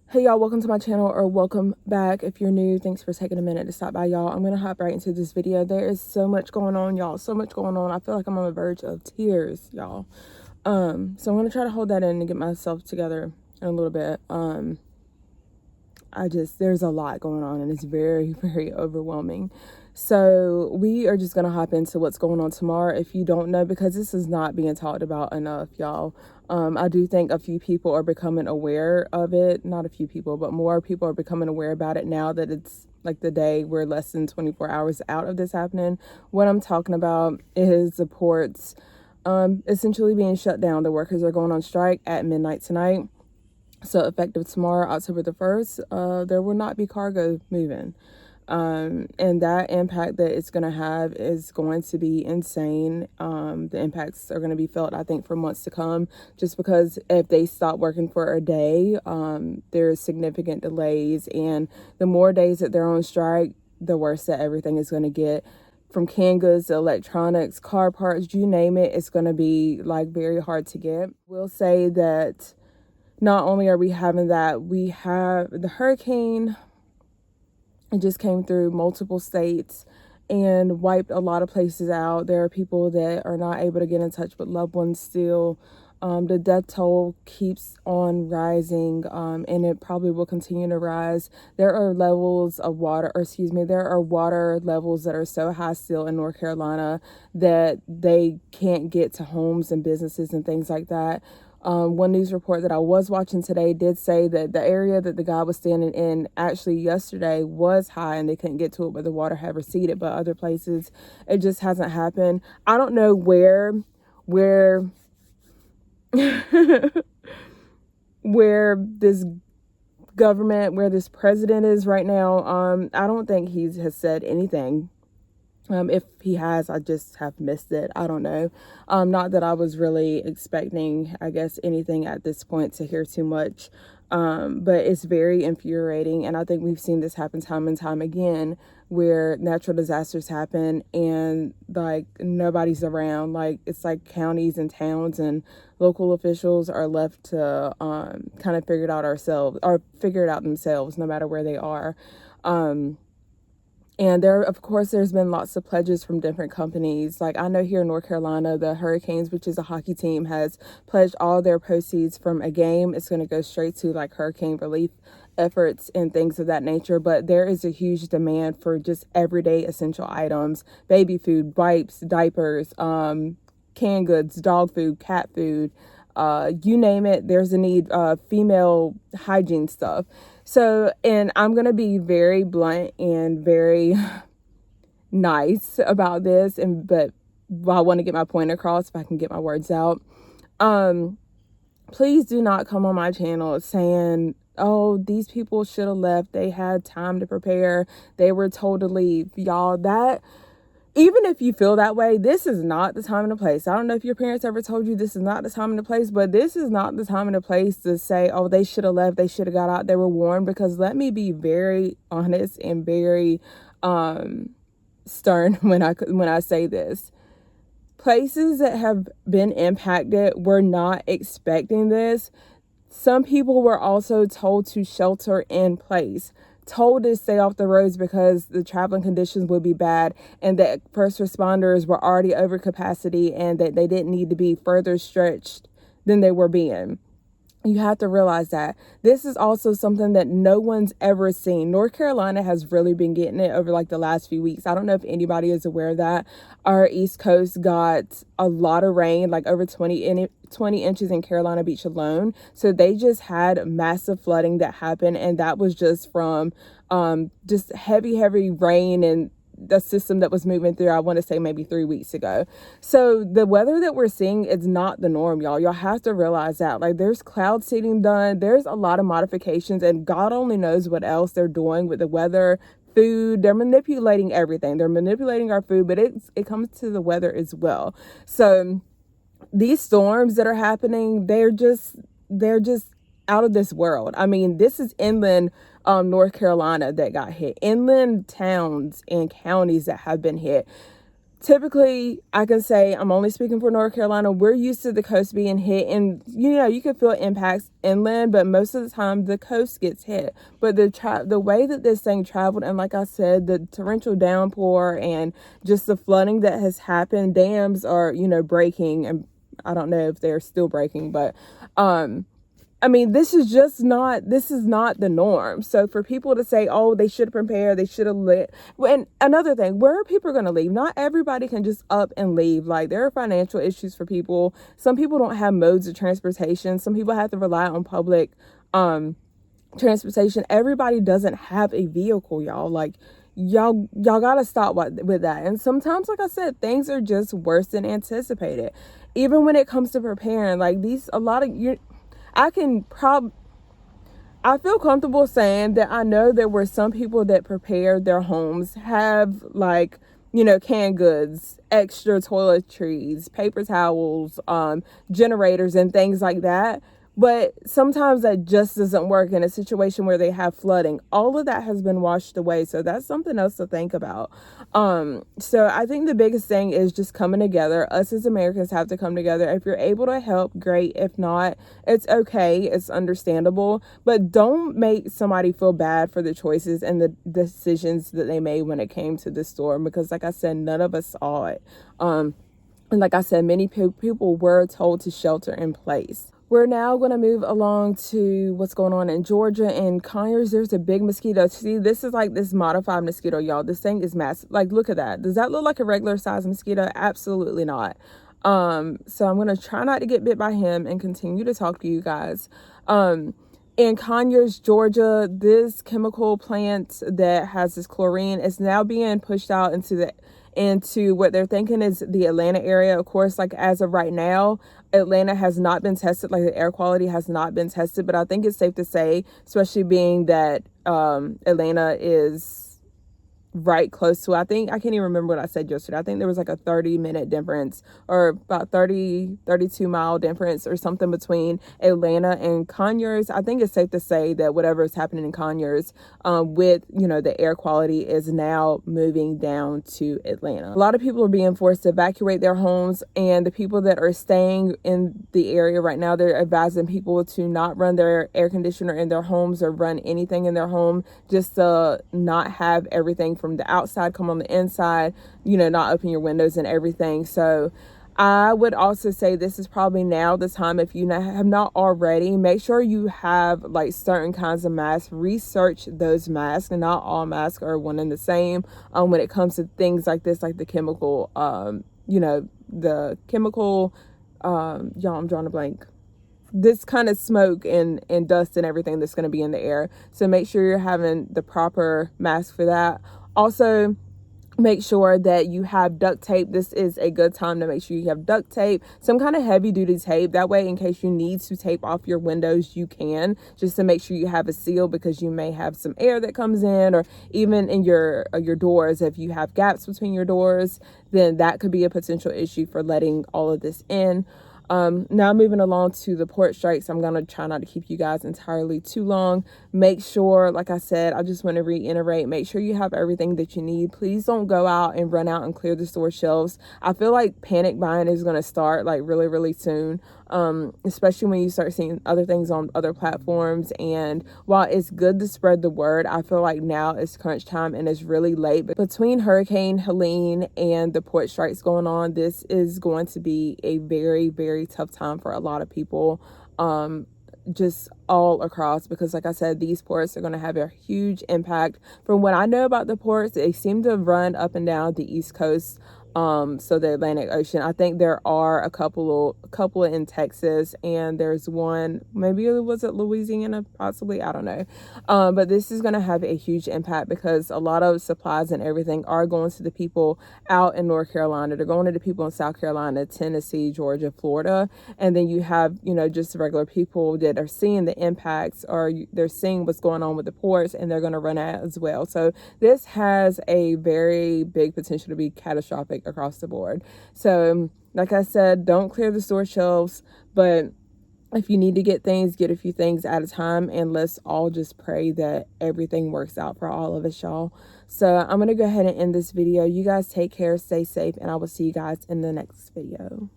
Hey y'all, welcome to my channel, or welcome back if you're new. Thanks for taking a minute to stop by, y'all. I'm gonna hop right into this video. There is so much going on, y'all. So much going on. I feel like I'm on the verge of tears, y'all. So I'm gonna try to hold that in and get myself together in a little bit. There's a lot going on and it's very, very overwhelming. So we are just going to hop into what's going on tomorrow. If you don't know, because this is not being talked about enough, y'all. I do think a few people are becoming aware of it. Not a few people, but more people are becoming aware about it now that it's like the day we're less than 24 hours out of this happening. What I'm talking about is the ports essentially being shut down. The workers are going on strike at midnight tonight. So effective tomorrow, October the 1st, there will not be cargo moving. And that impact that it's going to have is going to be insane. The impacts are going to be felt, I think, for months to come, just because if they stop working for a day, there's significant delays. And the more days that they're on strike, the worse that everything is going to get. From canned goods to electronics, car parts, you name it, it's going to be like very hard to get. We'll say that not only are we having that, we have the hurricane. It just came through multiple states and wiped a lot of places out. There are people that are not able to get in touch with loved ones still. The death toll keeps on rising, and it probably will continue to rise. There are levels of water, there are water levels that are so high still in North Carolina that they can't get to homes and businesses and things like that. One news report that I was watching today did say that the area that the guy was standing in actually yesterday was high and they couldn't get to it, but the water had receded. But other places, it just hasn't happened. I don't know where where this government, where this president is right now. I don't think he has said anything. If he has, I just have missed it. I don't know. Not that I was really expecting, I guess, anything at this point to hear too much. But it's very infuriating. And I think we've seen this happen time and time again, where natural disasters happen and like nobody's around. Like it's like counties and towns and local officials are left to kind of figure it out themselves, no matter where they are. And there's been lots of pledges from different companies. Like I know here in North Carolina, the Hurricanes, which is a hockey team, has pledged all their proceeds from a game. It's going to go straight to like hurricane relief efforts and things of that nature. But there is a huge demand for just everyday essential items: baby food, wipes, diapers, canned goods, dog food, cat food, you name it. There's a need, female hygiene stuff. So, and I'm going to be very blunt and very nice about this, but I want to get my point across, if I can get my words out. Please do not come on my channel saying, oh, these people should have left. They had time to prepare. They were told to leave. Y'all, even if you feel that way, this is not the time and the place. I don't know if your parents ever told you this is not the time and the place, but this is not the time and the place to say, oh, they should have left, they should have got out, they were warned. Because let me be very honest and very stern when I say this. Places that have been impacted were not expecting this. Some people were also told to shelter in place, told to stay off the roads because the traveling conditions would be bad, and that first responders were already over capacity and that they didn't need to be further stretched than they were being. You have to realize that this is also something that no one's ever seen. North Carolina has really been getting it over like the last few weeks. I don't know if anybody is aware of that. Our East Coast got a lot of rain, like over 20 inches in Carolina Beach alone. So they just had massive flooding that happened. And that was just from just heavy rain and the system that was moving through, I want to say maybe 3 weeks ago. So the weather that we're seeing is not the norm, y'all. Y'all have to realize that. Like there's cloud seeding done. There's a lot of modifications, and God only knows what else they're doing with the weather, food. They're manipulating everything. They're manipulating our food, but it comes to the weather as well. So these storms that are happening, they're just out of this world. I mean, this is inland North Carolina that got hit. Inland towns and counties that have been hit. typically, I can say, I'm only speaking for North Carolina, we're used to the coast being hit, and you can feel impacts inland, but most of the time the coast gets hit. But the way that this thing traveled, and like I said, the torrential downpour and just the flooding that has happened, dams are breaking, and I don't know if they're still breaking, but I mean, this is not the norm. So for people to say, oh, they should have prepared, they should have lit. And another thing, where are people going to leave? Not everybody can just up and leave. Like, there are financial issues for people. Some people don't have modes of transportation. Some people have to rely on public transportation. Everybody doesn't have a vehicle, y'all. Like, y'all gotta stop with that. And sometimes, like I said, things are just worse than anticipated. Even when it comes to preparing, like a lot of you, I feel comfortable saying that I know there were some people that prepared their homes, have like, canned goods, extra toiletries, paper towels, generators and things like that. But sometimes that just doesn't work in a situation where they have flooding. All of that has been washed away. So that's something else to think about. So I think the biggest thing is just coming together. Us as Americans have to come together. If you're able to help, great. If not, it's okay. It's understandable. But don't make somebody feel bad for the choices and the decisions that they made when it came to the storm. Because like I said, none of us saw it. And like I said, many people were told to shelter in place. We're now going to move along to what's going on in Georgia and Conyers. There's a big mosquito. See, this is like this modified mosquito, y'all. This thing is massive. Like, look at that. Does that look like a regular size mosquito? Absolutely not. So I'm going to try not to get bit by him and continue to talk to you guys. In Conyers, Georgia, this chemical plant that has this chlorine is now being pushed out into what they're thinking is the Atlanta area. Of course, like as of right now, Atlanta has not been tested, like the air quality has not been tested, but I think it's safe to say, especially being that Atlanta is right close to, I can't even remember what I said yesterday. I think there was like a 30-minute difference, or about 32-mile difference or something between Atlanta and Conyers. I think it's safe to say that whatever is happening in Conyers with, the air quality is now moving down to Atlanta. A lot of people are being forced to evacuate their homes, and the people that are staying in the area right now, they're advising people to not run their air conditioner in their homes or run anything in their home, just to not have everything from the outside come on the inside, not open your windows and everything. So I would also say this is probably now the time, if you have not already, make sure you have like certain kinds of masks. Research those masks, and not all masks are one and the same when it comes to things like this, like the chemical, the chemical, y'all, I'm drawing a blank. This kind of smoke and dust and everything that's going to be in the air. So make sure you're having the proper mask for that. Also, make sure that you have duct tape. This is a good time to make sure you have duct tape, some kind of heavy duty tape. That way, in case you need to tape off your windows, you can, just to make sure you have a seal, because you may have some air that comes in, or even in your doors. If you have gaps between your doors, then that could be a potential issue for letting all of this in. Now moving along to the port strikes, I'm going to try not to keep you guys entirely too long. Make sure, like I said, I just want to reiterate, make sure you have everything that you need. Please don't go out and run out and clear the store shelves. I feel like panic buying is going to start like really, really soon. Especially when you start seeing other things on other platforms. And while it's good to spread the word, I feel like now is crunch time and it's really late. But between Hurricane Helene and the port strikes going on, this is going to be a very, very tough time for a lot of people. Just all across, because like I said, these ports are going to have a huge impact. From what I know about the ports, they seem to run up and down the East Coast. So the Atlantic Ocean. I think there are a couple in Texas, and there's one, maybe it was at Louisiana, possibly, I don't know. But this is going to have a huge impact, because a lot of supplies and everything are going to the people out in North Carolina. They're going to the people in South Carolina, Tennessee, Georgia, Florida. And then you have, just regular people that are seeing the impacts, or they're seeing what's going on with the ports, and they're going to run out as well. So this has a very big potential to be catastrophic across the board. So like I said, don't clear the store shelves, but if you need to get a few things at a time, and let's all just pray that everything works out for all of us, y'all. So I'm going to go ahead and end this video. You guys take care, stay safe, and I will see you guys in the next video.